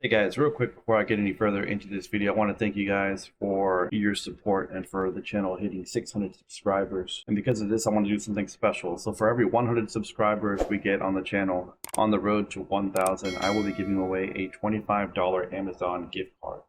Hey guys, real quick before I get any further into this video, I want to thank you guys for your support and for the channel hitting 600 subscribers. And because of this, I want to do something special. So for every 100 subscribers we get on the channel, on the road to 1,000, I will be giving away a $25 Amazon gift card.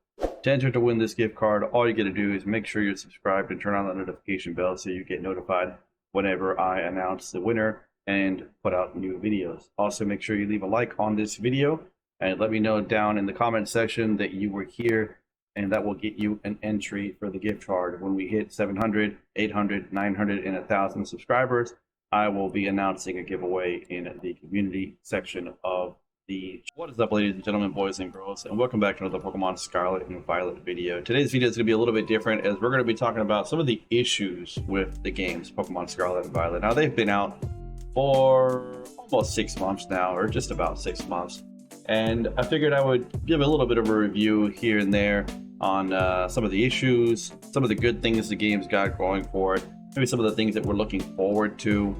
To enter to win this gift card, all you got to do is make sure you're subscribed and turn on the notification bell so you get notified whenever I announce the winner and put out new videos. Also, make sure you leave a like on this video and let me know down in the comment section that you were here, and that will get you an entry for the gift card. When we hit 700, 800, 900, and 1,000 subscribers, I will be announcing a giveaway in the community section of the... What is up, ladies and gentlemen, boys and girls, and welcome back to another Pokemon Scarlet and Violet video. Today's video is going to be a little bit different, as we're going to be talking about some of the issues with the games Pokemon Scarlet and Violet. Now, they've been out for almost 6 months now, or just about 6 months. And I figured I would give a little bit of a review here and there on some of the issues, some of the good things the game's got going for it, maybe some of the things that we're looking forward to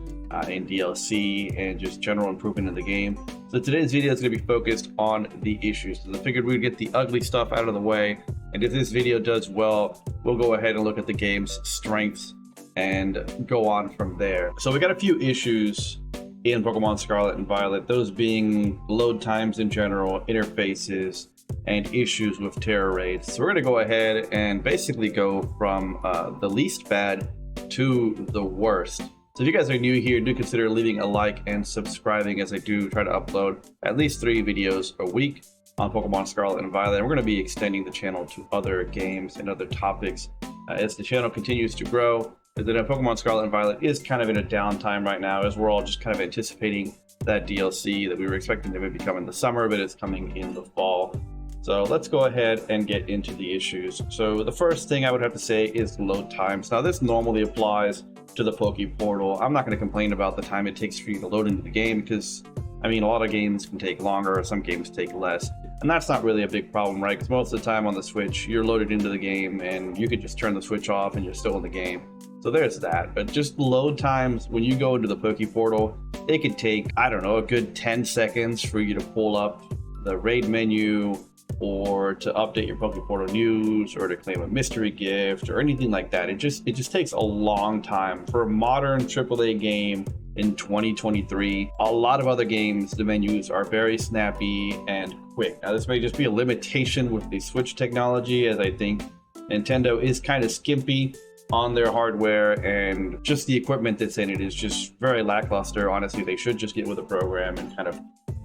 in DLC and just general improvement in the game. So today's video is going to be focused on the issues. So I figured we'd get the ugly stuff out of the way, and if this video does well, we'll go ahead and look at the game's strengths and go on from there. So we got a few issues in Pokemon Scarlet and Violet, those being load times in general, interfaces, and issues with terror raids. So we're going to go ahead and basically go from the least bad to the worst. So if you guys are new here, do consider leaving a like and subscribing, as I do try to upload at least 3 videos a week on Pokemon Scarlet and Violet. And we're going to be extending the channel to other games and other topics as the channel continues to grow. Is that Pokemon Scarlet and Violet is kind of in a downtime right now, as we're all just kind of anticipating that DLC that we were expecting to maybe come in the summer, but it's coming in the fall. So let's go ahead and get into the issues. So the first thing I would have to say is load times. Now this normally applies to the Poke Portal. I'm not going to complain about the time it takes for you to load into the game, because I mean, a lot of games can take longer, or some games take less. And that's not really a big problem, right? Because most of the time on the Switch, you're loaded into the game and you could just turn the Switch off and you're still in the game. So there's that. But just load times, when you go into the Poke Portal, it could take, I don't know, a good 10 seconds for you to pull up the raid menu, or to update your Poke Portal news, or to claim a mystery gift, or anything like that. It just takes a long time. For a modern AAA game in 2023, a lot of other games, the menus are very snappy and quick. Now this may just be a limitation with the Switch technology, as I think Nintendo is kind of skimpy on their hardware, and just the equipment that's in it is just very lackluster. Honestly, they should just get with the program and kind of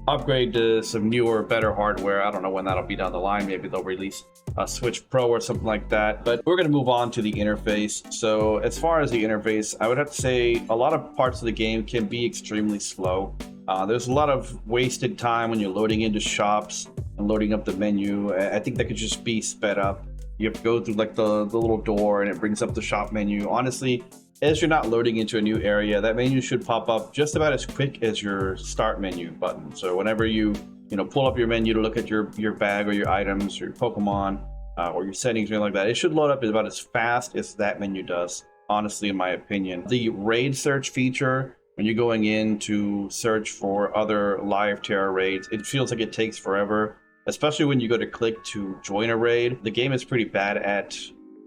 upgrade to some newer, better hardware. I don't know when that'll be down the line. Maybe they'll release a Switch Pro or something like that. But we're going to move on to the interface. So as far as the interface, I would have to say a lot of parts of the game can be extremely slow. There's a lot of wasted time when you're loading into shops and loading up the menu. I think that could just be sped up. You have to go through like the little door and it brings up the shop menu. Honestly, as you're not loading into a new area, that menu should pop up just about as quick as your start menu button. So whenever you pull up your menu to look at your bag or your items or your Pokemon or your settings or anything like that, it should load up about as fast as that menu does, honestly, in my opinion. The raid search feature, when you're going in to search for other live terror raids, it feels like it takes forever. Especially when you go to click to join a raid. The game is pretty bad at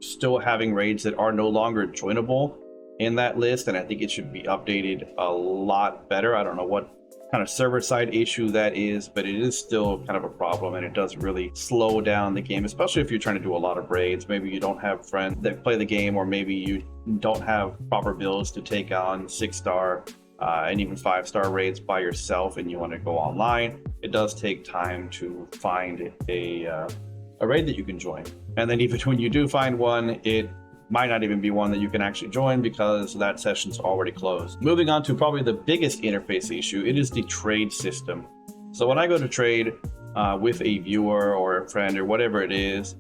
still having raids that are no longer joinable in that list, and I think it should be updated a lot better. I don't know what kind of server-side issue that is, but it is still kind of a problem, and it does really slow down the game, especially if you're trying to do a lot of raids. Maybe you don't have friends that play the game, or maybe you don't have proper builds to take on 6-star and even 5-star raids by yourself, and you want to go online. It does take time to find a raid that you can join, and then even when you do find one, it might not even be one that you can actually join because that session's already closed. Moving on to probably the biggest interface issue, it is the trade system. So when I go to trade with a viewer or a friend or whatever it is,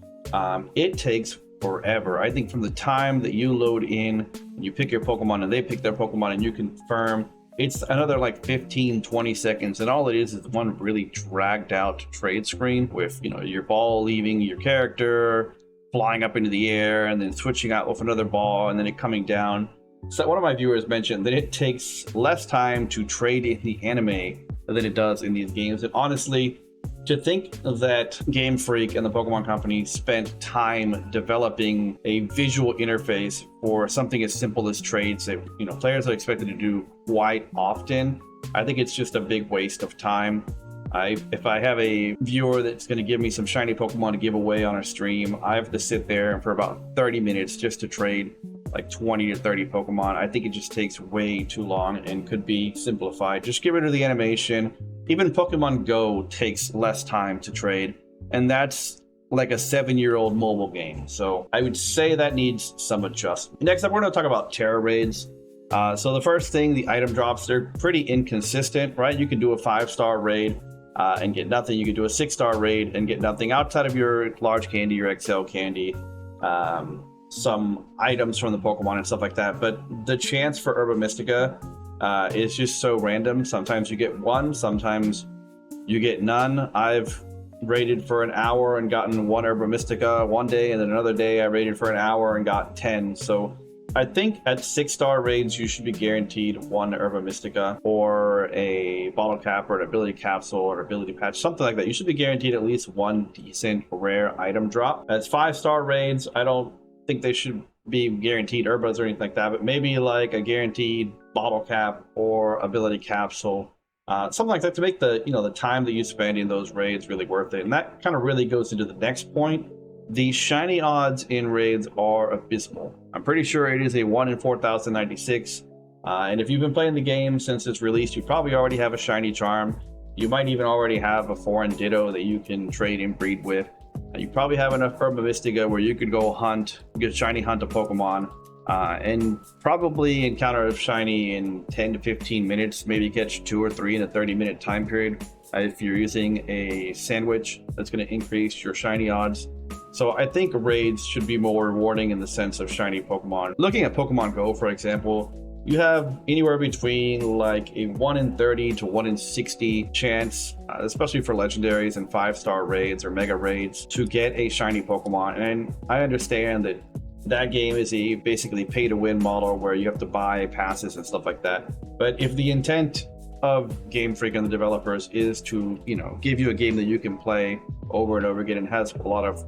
it takes forever. I think from the time that you load in, you pick your Pokemon and they pick their Pokemon and you confirm, it's another like 15-20 seconds, and all it is one really dragged out trade screen with your ball leaving your character, flying up into the air, and then switching out with another ball, and then it coming down. So one of my viewers mentioned that it takes less time to trade in the anime than it does in these games, and honestly, To think that Game Freak and the Pokemon Company spent time developing a visual interface for something as simple as trades that, you know, players are expected to do quite often, I think it's just a big waste of time. If I have a viewer that's going to give me some shiny Pokemon to give away on a stream, I have to sit there for about 30 minutes just to trade like 20 to 30 Pokemon. I think it just takes way too long and could be simplified. Just get rid of the animation. Even Pokemon Go takes less time to trade, and that's like a 7-year-old mobile game. So I would say that needs some adjustment. Next up, we're going to talk about Terra raids. So the first thing, the item drops, they're pretty inconsistent, right? You can do a 5-star raid and get nothing. You can do a 6-star raid and get nothing outside of your large candy, your XL candy, some items from the Pokemon and stuff like that. But the chance for Herba Mystica is just so random. Sometimes you get one, sometimes you get none. I've raided for an hour and gotten one Herba Mystica one day, and then another day I raided for an hour and got 10. So I think at 6-star raids, you should be guaranteed one Herba Mystica or a bottle cap or an ability capsule or an ability patch, something like that. You should be guaranteed at least one decent rare item drop. As 5-star raids, I don't think they should be guaranteed Herbas or anything like that, but maybe like a guaranteed bottle cap or ability capsule, something like that, to make the, you know, the time that you spend in those raids really worth it. And that kind of really goes into the next point. The shiny odds in raids are abysmal. I'm pretty sure it is a 1 in 4,096. And if you've been playing the game since it's released, you probably already have a shiny charm. You might even already have a foreign Ditto that you can trade and breed with. You probably have enough Herba Mystica where you could go hunt, get shiny hunt a Pokemon, and probably encounter a shiny in 10 to 15 minutes, maybe catch 2 or 3 in a 30-minute time period. If you're using a sandwich, that's going to increase your shiny odds. So I think raids should be more rewarding in the sense of shiny Pokemon. Looking at Pokemon Go, for example, you have anywhere between like a 1 in 30 to 1 in 60 chance, especially for legendaries and 5-star raids or mega raids, to get a shiny Pokemon. And I understand that that game is a basically pay to win model where you have to buy passes and stuff like that. But if the intent of Game Freak and the developers is to, you know, give you a game that you can play over and over again and has a lot of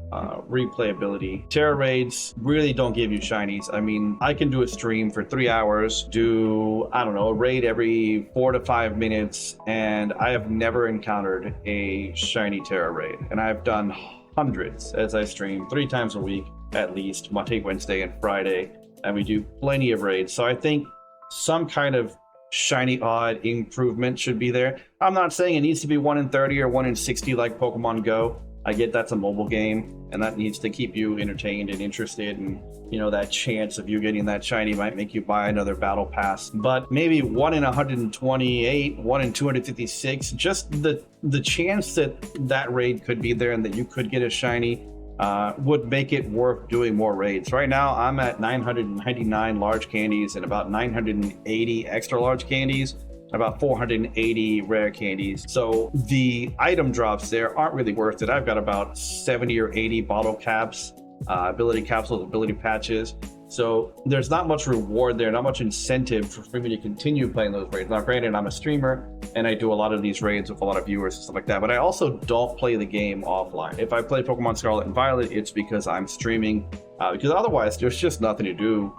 replayability, Terra raids really don't give you shinies. I mean, I can do a stream for 3 hours, do, I don't know, a raid every 4 to 5 minutes, and I have never encountered a shiny Terra raid. And I've done hundreds as I stream 3 times a week at least, Monday, Wednesday, and Friday, and we do plenty of raids. So I think some kind of shiny odd improvement should be there. I'm not saying it needs to be 1 in 30 or 1 in 60 like Pokemon Go. I get that's a mobile game, and that needs to keep you entertained and interested, and, you know, that chance of you getting that shiny might make you buy another battle pass. But maybe 1 in 128, 1 in 256, just the chance that that raid could be there and that you could get a shiny would make it worth doing more raids. Right now, I'm at 999 large candies and about 980 extra large candies, about 480 rare candies. So the item drops there aren't really worth it. I've got about 70 or 80 bottle caps, ability capsules, ability patches. So there's not much reward there, not much incentive for me to continue playing those raids. Now, granted, I'm a streamer and I do a lot of these raids with a lot of viewers and stuff like that, but I also don't play the game offline. If I play Pokemon Scarlet and Violet, it's because I'm streaming, because otherwise there's just nothing to do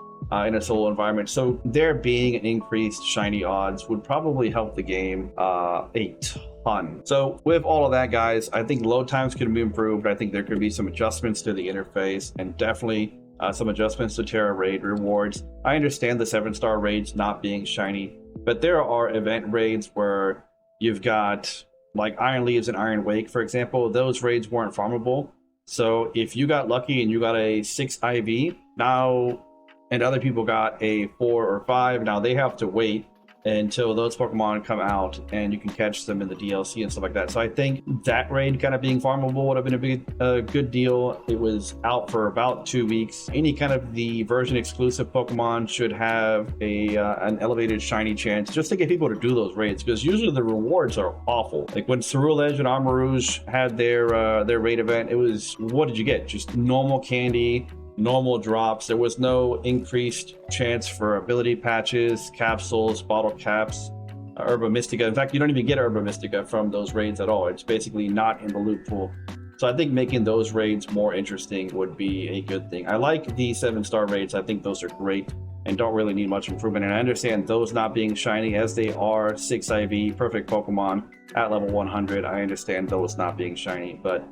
in a solo environment. So there being an increased shiny odds would probably help the game a ton. So with all of that, guys, I think load times could be improved. I think there could be some adjustments to the interface, and definitely some adjustments to Terra raid rewards. I understand the 7-star raids not being shiny, but there are event raids where you've got like Iron Leaves and Iron Wake, for example. Those raids weren't farmable. So if you got lucky and you got a 6 IV now, and other people got a 4 or 5, now they have to wait until those Pokemon come out and you can catch them in the DLC and stuff like that. So I think that raid kind of being farmable would have been a good deal. It was out for about 2 weeks. Any kind of the version exclusive Pokemon should have an elevated shiny chance just to get people to do those raids, because usually the rewards are awful. Like when Ceruledge and Armarouge had their raid event, it was, what did you get? Just normal candy, normal drops. There was no increased chance for ability patches, capsules, bottle caps. Herba Mystica. In fact, you don't even get Herba Mystica from those raids at all. It's basically not in the loot pool. So I think making those raids more interesting would be a good thing. I like the 7-star raids. I think those are great and don't really need much improvement. And I understand those not being shiny, as they are 6 IV perfect Pokemon at level 100. I understand those not being shiny, but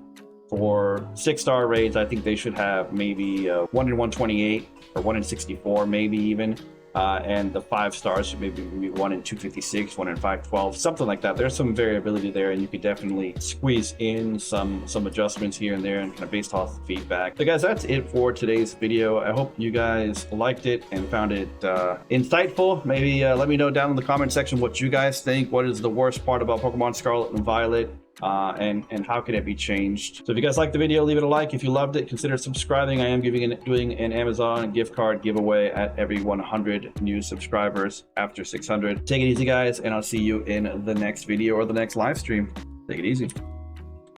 for 6-star raids, I think they should have maybe 1 in 128 or 1 in 64, maybe even. And the 5 stars should maybe be 1 in 256, 1 in 512, something like that. There's some variability there, and you could definitely squeeze in some adjustments here and there, and kind of based off the feedback. So guys, that's it for today's video. I hope you guys liked it and found it insightful. Maybe let me know down in the comment section what you guys think. What is the worst part about Pokemon Scarlet and Violet? And how can it be changed? So if you guys liked the video, leave it a like. If you loved it, consider subscribing. I am doing an Amazon gift card giveaway at every 100 new subscribers after 600. Take it easy, guys, and I'll see you in the next video or the next live stream. Take it easy.